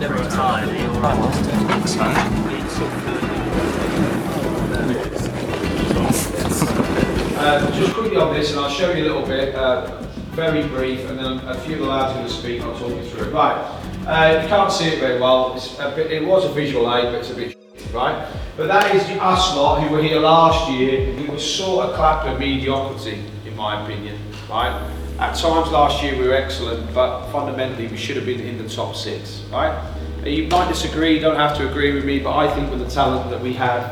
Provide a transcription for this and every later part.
never retired. Just quickly on this, and I'll show you a little bit, very brief, and then a few of the lads are going to speak, I'll talk you through it. Right, you can't see it very well, it was a visual aid, but it's a bit shit, right? But that is us lot who were here last year, who were sort of clapped at mediocrity, in my opinion, right? At times last year we were excellent, but fundamentally we should have been in the top 6, right? You might disagree, you don't have to agree with me, but I think with the talent that we had,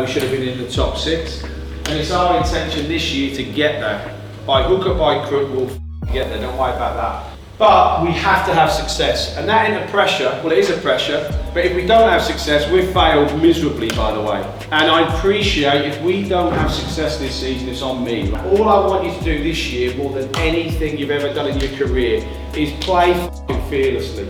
we should have been in the top 6. And it's our intention this year to get there. By hook or by crook, we'll get there, don't worry about that. But we have to have success, and that ain't a pressure. Well, it is a pressure, but if we don't have success, we've failed miserably, by the way. And I appreciate if we don't have success this season, it's on me. All I want you to do this year, more than anything you've ever done in your career, is play fearlessly.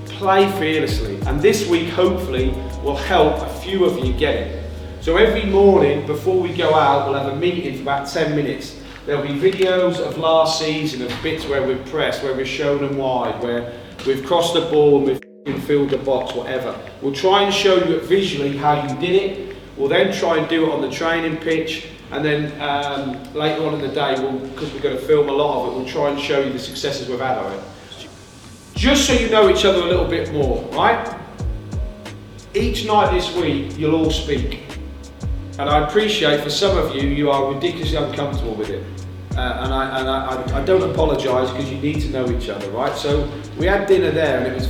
Play fearlessly. And this week, hopefully, will help a few of you get it. So every morning, before we go out, we'll have a meeting for about 10 minutes. There'll be videos of last season, of bits where we've pressed, where we've shown them wide, where we've crossed the ball and we've filled the box, whatever. We'll try and show you visually how you did it. We'll then try and do it on the training pitch, and then later on in the day, because we're going to film a lot of it, we'll try and show you the successes we've had on it. Just so you know each other a little bit more, right? Each night this week, you'll all speak. And I appreciate for some of you, you are ridiculously uncomfortable with it. And I don't apologise, because you need to know each other, right? So we had dinner there and it was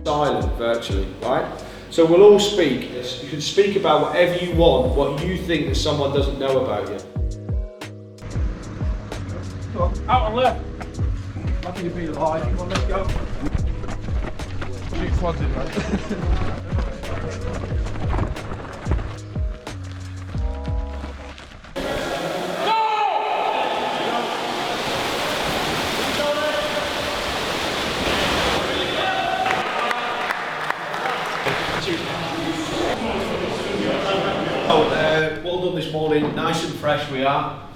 silent virtually, right? So we'll all speak. You can speak about whatever you want, what you think that someone doesn't know about you. Come on, out on left. I think you'd be alive. Come on, let's go. Shoot quads in, right? Well done this morning, nice and fresh we are.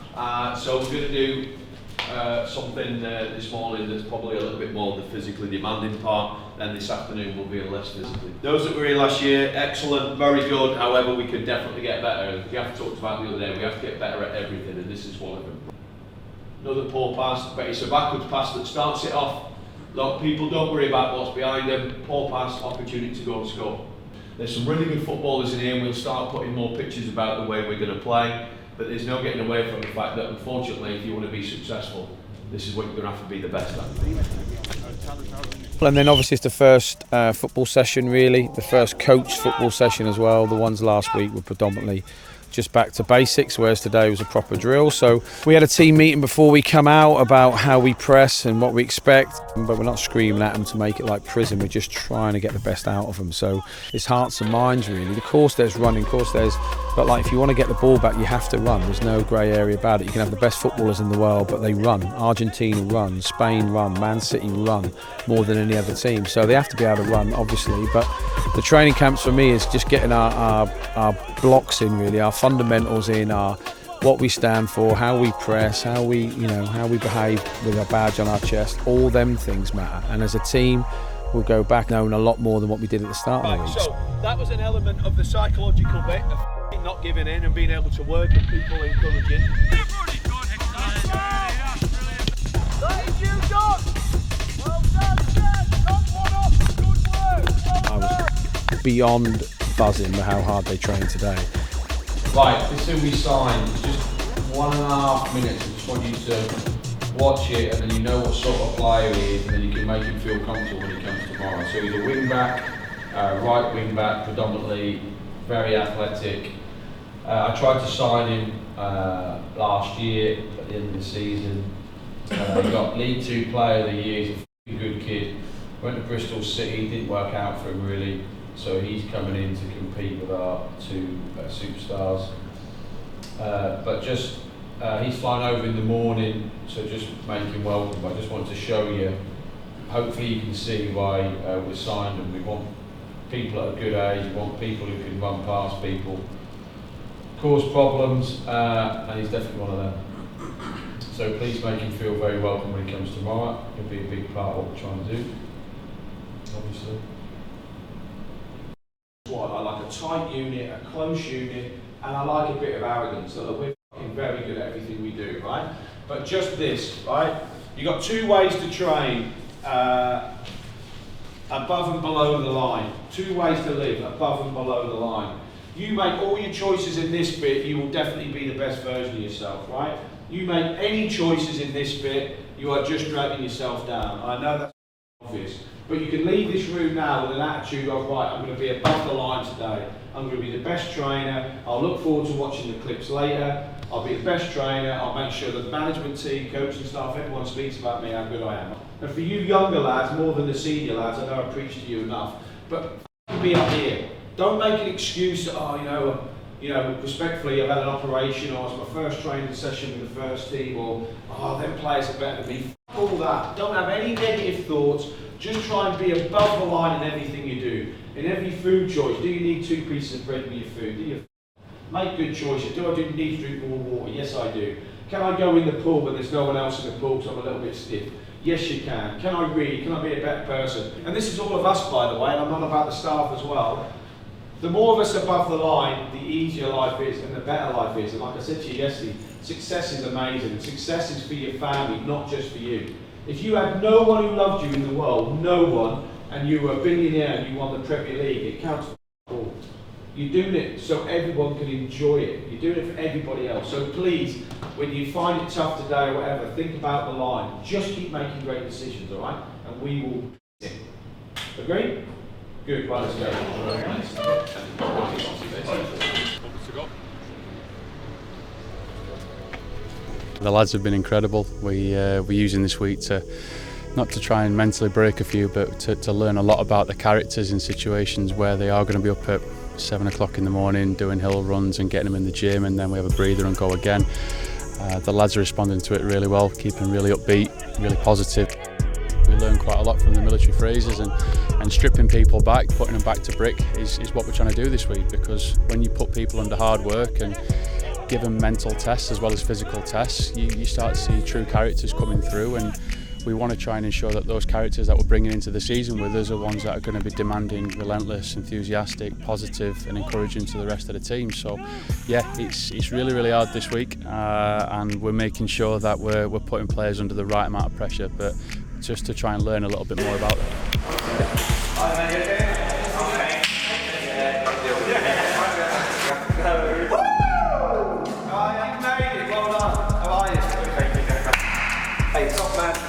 So we're going to do something this morning that's probably a little bit more the physically demanding part, then this afternoon will be less physically. Those that were here last year, excellent, very good, however we could definitely get better. We have talked about the other day, we have to get better at everything, and this is one of them. Another poor pass, but it's a backwards pass that starts it off. Look, people don't worry about what's behind them, poor pass, opportunity to go and score. There's some really good footballers in here, and we'll start putting more pictures about the way we're going to play, but there's no getting away from the fact that unfortunately if you want to be successful, this is what you're going to have to be the best at. And then obviously it's the first football session really, the first coached football session as well. The ones last week were predominantly just back to basics, whereas today was a proper drill. So we had a team meeting before we come out about how we press and what we expect, but we're not screaming at them to make it like prison, we're just trying to get the best out of them. So it's hearts and minds really. Of course there's running, of course there's, but like if you want to get the ball back you have to run, there's no grey area about it. You can have the best footballers in the world but they run. Argentina run, Spain run, Man City run more than any other team, so they have to be able to run obviously. But the training camps for me is just getting our blocks in really, our fundamentals in, our what we stand for, how we press, how we behave with our badge on our chest. All them things matter, and as a team we'll go back knowing a lot more than what we did at the start of the week. So that was an element of the psychological bit of not giving in and being able to work with people, encouraging. That is you, John. Well done, Ted. Knock one off. Good work. Well done. I was beyond buzzing with how hard they trained today. Right, this is who we signed. It's just 1.5 minutes. I just want you to watch it, and then you know what sort of player he is, and then you can make him feel comfortable when he comes tomorrow. So he's a wing back, right wing back, predominantly, very athletic. I tried to sign him last year at the end of the season. He got League 2 Player of the Year. He's a good kid. Went to Bristol City, didn't work out for him really. So he's coming in to compete with our 2 superstars. But just, he's flying over in the morning, so just make him welcome. I just wanted to show you, hopefully you can see why we signed him. We want people at a good age, we want people who can run past people, cause problems, and he's definitely one of them. So please make him feel very welcome when he comes tomorrow. He'll be a big part of what we're trying to do, obviously. tight unit, a close unit, and I like a bit of arrogance. So that we're fucking very good at everything we do, right? But just this, right? You've got two ways to train. Above and below the line. Two ways to live, above and below the line. You make all your choices in this bit, you will definitely be the best version of yourself, right? You make any choices in this bit, you are just dragging yourself down. I know that's obvious, but you can leave this room now with an attitude of, right, I'm going to be above the line today. I'm going to be the best trainer. I'll look forward to watching the clips later. I'll be the best trainer. I'll make sure that the management team, coaching staff, everyone speaks about me, how good I am. And for you younger lads, more than the senior lads, I know I preach to you enough, but be up here. Don't make an excuse that, oh, you know, respectfully, I've had an operation, or it's my first training session with the first team, or, oh, them players are better than me. All that. Don't have any negative thoughts. Just try and be above the line in everything you do. In every food choice, do you need 2 pieces of bread with your food? Do you? Make good choices. Do I need to drink more water? Yes, I do. Can I go in the pool when there's no one else in the pool because I'm a little bit stiff? Yes, you can. Can I read? Can I be a better person? And this is all of us, by the way, and I'm not about the staff as well. The more of us above the line, the easier life is and the better life is. And like I said to you yesterday, success is amazing. Success is for your family, not just for you. If you had no one who loved you in the world, no one, and you were a billionaire and you won the Premier League, it counts for all. You're doing it so everyone can enjoy it. You're doing it for everybody else. So please, when you find it tough today or whatever, think about the line. Just keep making great decisions, all right? And we will. Agree? Good. Right, let's go. The lads have been incredible. We're using this week to not to try and mentally break a few, but to learn a lot about the characters in situations where they are going to be up at 7 o'clock in the morning doing hill runs and getting them in the gym, and then we have a breather and go again. The lads are responding to it really well, keeping really upbeat, really positive. We learn quite a lot from the military phrases, and stripping people back, putting them back to brick is what we're trying to do this week, because when you put people under hard work and give them mental tests as well as physical tests, you start to see true characters coming through, and we want to try and ensure that those characters that we're bringing into the season with us are ones that are going to be demanding, relentless, enthusiastic, positive and encouraging to the rest of the team. So yeah, it's really, really hard this week, and we're making sure that we're putting players under the right amount of pressure, but just to try and learn a little bit more about them.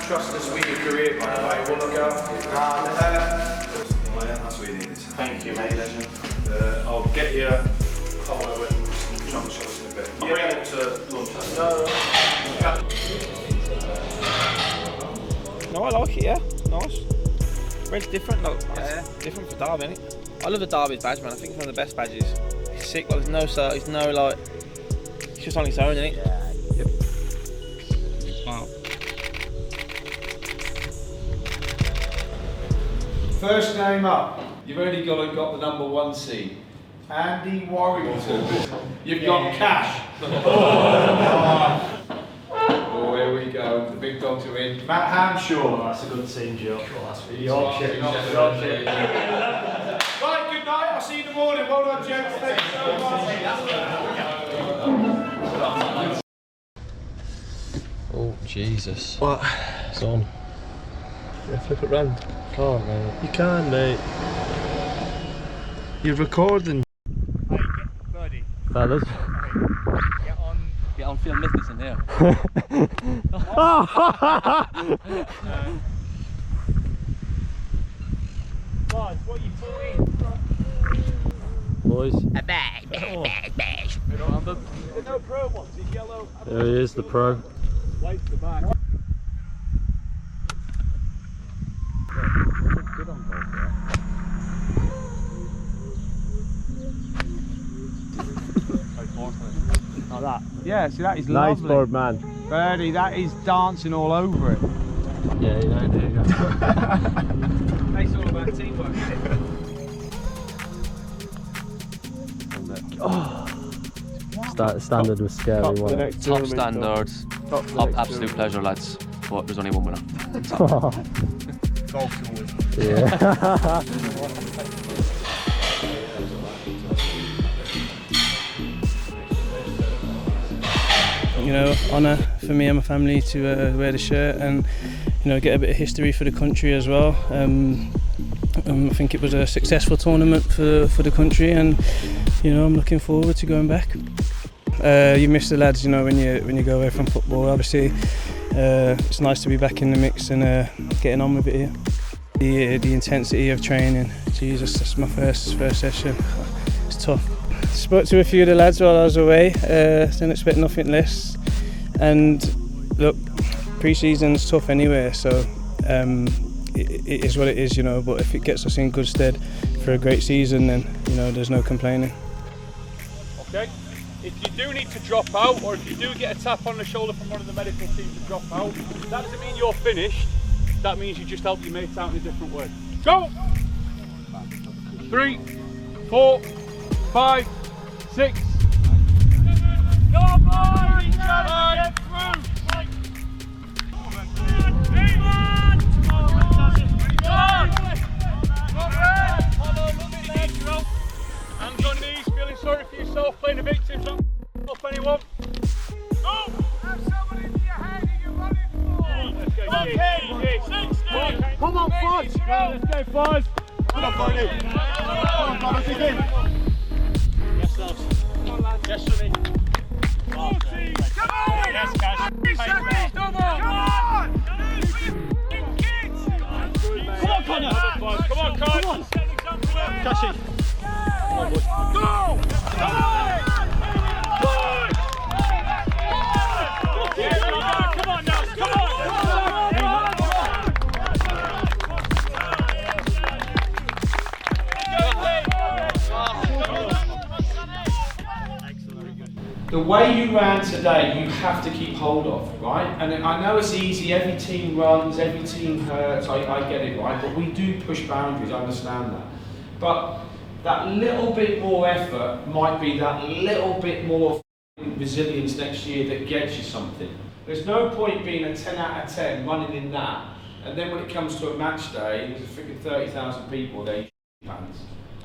Trust us with your career, by the way. We'll look after you. That's what you needed. Thank you, mate, legend. I'll get you Collar and jump shots in a bit. I'll bring it to lunchtime. No, I like it, yeah. Nice. Red's different, like, yeah. Different for Derby, isn't it? I love the Derby badge, man. I think it's one of the best badges. It's sick, like, there's no, like, it's just on its own, isn't it? Yeah. Yep. Wow. First name up, you've only got the number 1 seed. Andy Warrington. You've got Cash. Oh, here we go. The big dogs are in. Matt Hanshaw. Oh, that's a good team, Joe. That's really Yorkshire. Right, good night. I'll see you in the morning. Well done, gents. Thank you so much. Oh, Jesus. What? It's on. Yeah, flip it round. Can't, mate. You can, mate. You're recording. Birdie. Fellas. Get on Phil Nicholson here. Guys, what are you doing? Boys. A bag. There's no pro ones, it's yellow. There he is, the pro. White the back. Good on both, Like that. Yeah, see that is nice lovely. bird, man. Birdie, that is dancing all over it. Yeah, you know, there you go. It's all about teamwork, isn't it? Oh. Standard was scary. Top standards. Absolute pleasure, lads. But there's only one winner. Yeah. honour for me and my family to wear the shirt and get a bit of history for the country as well. I think it was a successful tournament for the country, and I'm looking forward to going back. You miss the lads, when you go away from football. Obviously, it's nice to be back in the mix and getting on with it here. The intensity of training, Jesus, that's my first session. It's tough. Spoke to a few of the lads while I was away. Didn't expect nothing less. And look, pre-season's tough anyway, so it is what it is, But if it gets us in good stead for a great season, then there's no complaining. Okay. If you do need to drop out, or if you do get a tap on the shoulder from one of the medical team to drop out, that doesn't mean you're finished. That means you just help your mates out in a different way. Go! 3, 4, 5, 6. Go on, boys! Get through! Hands on knees, feeling sorry for yourself, playing the victims, not up anyone. Go! Have somebody in your hand who you're running for! Let's go, 60! Come on, Fudge! Let's go, Fudge! Come on, Barney! Come on, dig in! Yes, lads. Come on, lads. Yes, Sonny. 40! Come on! Yes, guys. 3 seconds, come on! Come on! Come on, Connor! Come on, Connor! Come on! Cassie! Come on, boy. Go! Come on! Come on now! Come on! The way you ran today, you have to keep hold of, right? And I know it's easy, every team runs, every team hurts, I get it, right? But we do push boundaries, I understand that. But that little bit more effort might be that little bit more resilience next year that gets you something. There's no point being a 10 out of 10 running in that, and then when it comes to a match day, there's a freaking 30,000 people there, pants.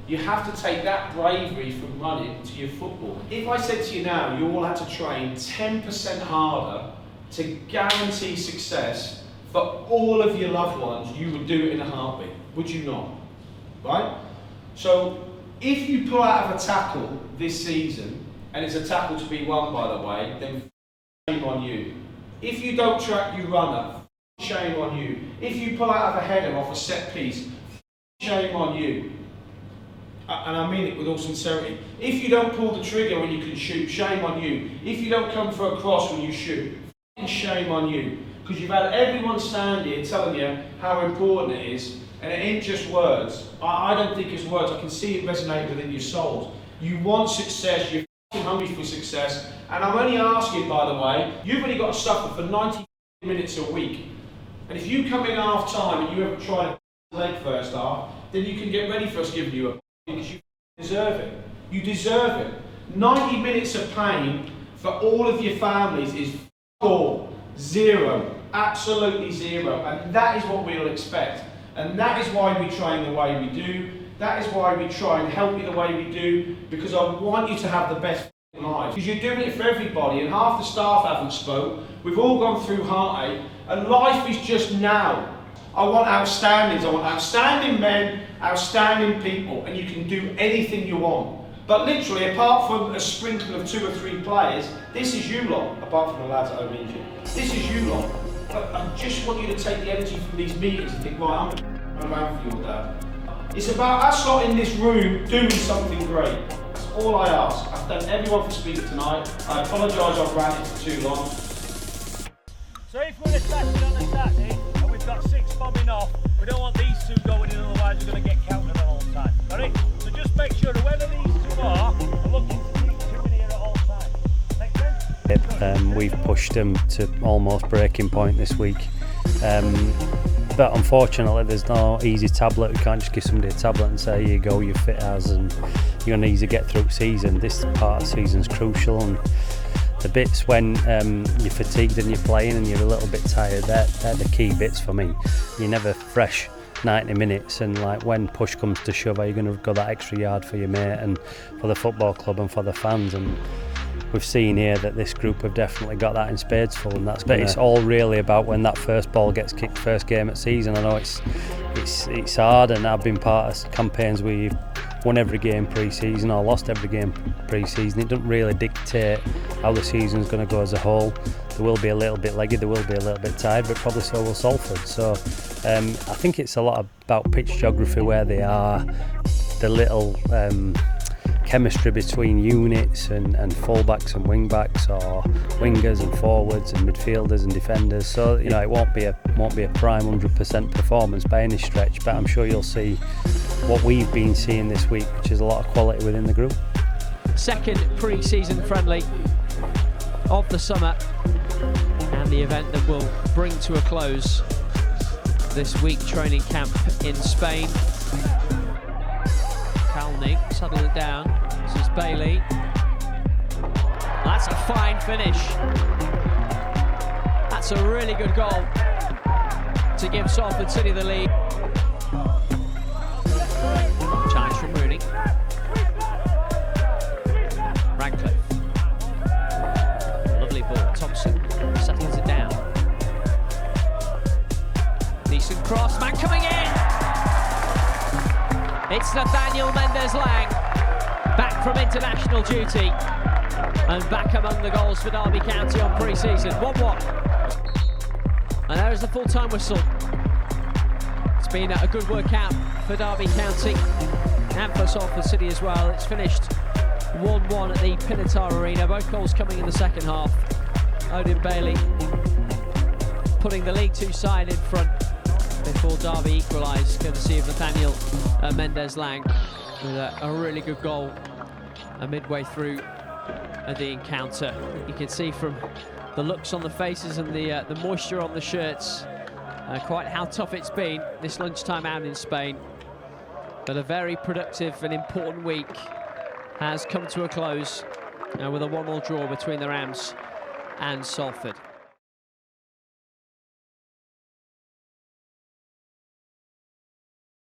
You have to take that bravery from running to your football. If I said to you now, you all had to train 10% harder to guarantee success for all of your loved ones, you would do it in a heartbeat, would you not? Right? So, if you pull out of a tackle this season, and it's a tackle to be won, by the way, then shame on you. If you don't track your runner, shame on you. If you pull out of a header off a set piece, shame on you. And I mean it with all sincerity. If you don't pull the trigger when you can shoot, shame on you. If you don't come for a cross when you shoot, shame on you. Because you've had everyone stand here telling you how important it is, and it ain't just words. I don't think it's words, I can see it resonate within your souls. You want success, you're hungry for success, and I'm only asking, by the way, you've only got to suffer for 90 minutes a week. And if you come in half time and you haven't tried a leg first half, then you can get ready for us giving you a because you deserve it. You deserve it. 90 minutes of pain for all of your families is all. 0. Absolutely 0. And that is what we'll expect. And that is why we train the way we do. That is why we try and help you the way we do. Because I want you to have the best life. Because you're doing it for everybody, and half the staff haven't spoke. We've all gone through heartache. And life is just now. I want outstandings. I want outstanding men, outstanding people, and you can do anything you want. But literally, apart from a sprinkle of 2 or 3 players, this is you lot, apart from the lads that I mentioned. This is you lot. But I just want you to take the energy from these meetings and think, right, I'm around for you all day. It's about us lot in this room doing something great. That's all I ask. I've thanked everyone for speaking tonight. I apologise I've ran it for too long. So if we're attacking on a Saturday, and we've got 6 bombing off, we don't want these 2 going in, otherwise we're going to get counted the whole time. Alright? So just make sure that whether these 2 are looking to keep 2 in here at all times. Make sense? We've pushed them to almost breaking point this week. But unfortunately there's no easy tablet. We can't just give somebody a tablet and say, here you go, you're fit as, and you're going to easily get through the season. This part of the season's crucial, and the bits when you're fatigued and you're playing and you're a little bit tired, they're the key bits for me. You're never fresh 90 minutes, and like when push comes to shove, are you going to go that extra yard for your mate and for the football club and for the fans? And we've seen here that this group have definitely got that in spades full, and that's. But it's all really about when that first ball gets kicked, first game at season. I know it's hard, and I've been part of campaigns where you've won every game pre-season or lost every game pre-season. It doesn't really dictate how the season's going to go as a whole. There will be a little bit leggy, there will be a little bit tired, but probably so will Salford. So I think it's a lot about pitch geography, where they are, the little chemistry between units and fullbacks and wingbacks, or wingers and forwards and midfielders and defenders. So you know, it won't be a prime 100% performance by any stretch, but I'm sure you'll see what we've been seeing this week, which is a lot of quality within the group. Second pre-season friendly of the summer, and the event that will bring to a close this week training camp in Spain. Kalnick settled it down. This is Bailey. That's a fine finish. That's a really good goal to give Salford City the lead. Challenge from Rooney. Radcliffe. Lovely ball. Thompson settles it down. Decent cross. Man coming in. It's Nathaniel Mendes-Lang, back from international duty and back among the goals for Derby County on pre-season. 1-1. And there is the full-time whistle. It's been a good workout for Derby County and for Salford City as well. It's finished 1-1 at the Pinatar Arena, both goals coming in the second half. Odin Bailey putting the League Two side in front before Derby equalised, courtesy of Nathaniel Mendes-Lang, with a really good goal midway through the encounter. You can see from the looks on the faces and the moisture on the shirts quite how tough it's been this lunchtime out in Spain. But a very productive and important week has come to a close with a 1-1 draw between the Rams and Salford.